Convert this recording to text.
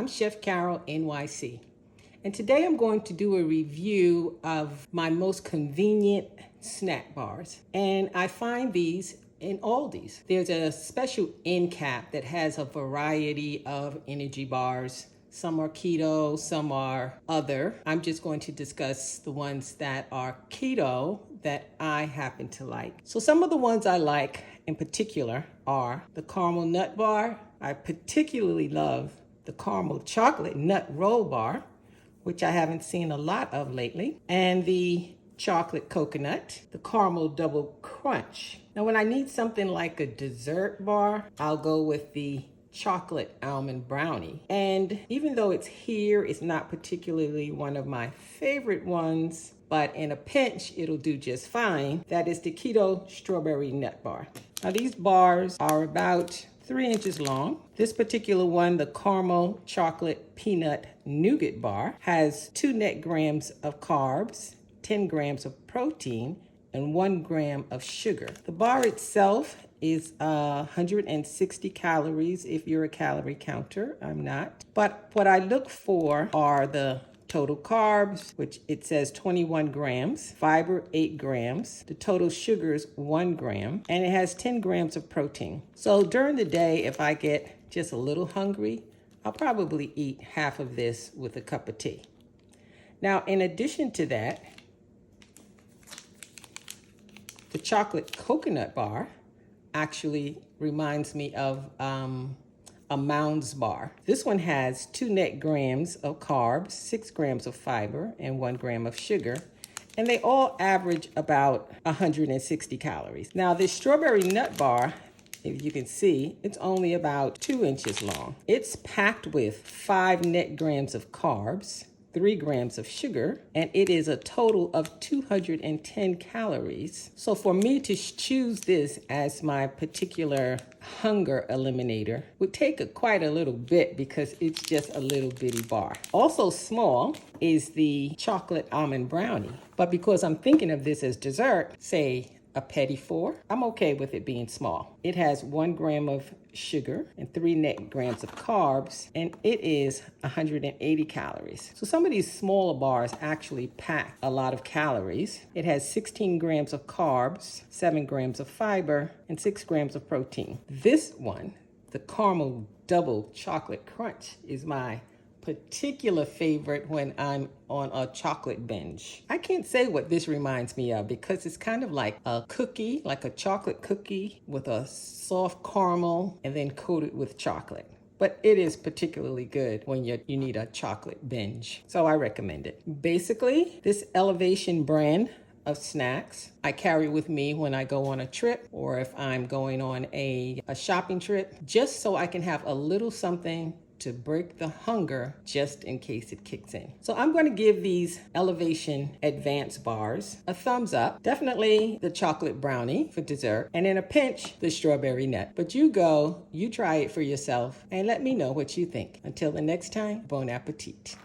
I'm Chef Carol NYC, and today I'm going to do a review of my most convenient snack bars, and I find these in Aldis. There's a special end cap that has a variety of energy bars. Some are keto, some are other. I'm just going to discuss the ones that are keto that I happen to like. So some of the ones I like in particular are the caramel nut bar. I particularly love the caramel chocolate nut roll bar, which I haven't seen a lot of lately, and the chocolate coconut, the caramel double crunch. Now when I need something like a dessert bar, I'll go with the chocolate almond brownie. And even though it's here, it's not particularly one of my favorite ones, but in a pinch, it'll do just fine. That is the keto strawberry nut bar. Now these bars are about 3 inches long. This particular one, the caramel chocolate peanut nougat bar, has 2 net grams of carbs, 10 grams of protein, and 1 gram of sugar. The bar itself is 160 calories if you're a calorie counter. I'm not. But what I look for are the total carbs, which it says 21 grams, fiber 8 grams, the total sugars 1 gram, and it has 10 grams of protein. So during the day, if I get just a little hungry, I'll probably eat half of this with a cup of tea. Now, in addition to that, the chocolate coconut bar actually reminds me of a Mounds bar. This one has 2 net grams of carbs, 6 grams of fiber, and 1 gram of sugar, and they all average about 160 calories. Now this strawberry nut bar, if you can see, it's only about 2 inches long. It's packed with 5 net grams of carbs, 3 grams of sugar, and it is a total of 210 calories. So for me to choose this as my particular hunger eliminator would take quite a little bit because it's just a little bitty bar. Also small is the chocolate almond brownie, but because I'm thinking of this as dessert, say a petit four, I'm okay with it being small. It has 1 gram of sugar and 3 net grams of carbs, and it is 180 calories. So some of these smaller bars actually pack a lot of calories. It has 16 grams of carbs, 7 grams of fiber, and 6 grams of protein. This one, the caramel double chocolate crunch, is my particular favorite when I'm on a chocolate binge. I can't say what this reminds me of because it's kind of like a cookie, like a chocolate cookie with a soft caramel and then coated with chocolate. But it is particularly good when you need a chocolate binge. So I recommend it. Basically, this Elevation brand of snacks I carry with me when I go on a trip or if I'm going on a shopping trip, just so I can have a little something to break the hunger just in case it kicks in. So I'm going to give these Elevation Advanced bars a thumbs up. Definitely the chocolate brownie for dessert, and in a pinch, the strawberry nut. But you try it for yourself and let me know what you think. Until the next time, bon appetit.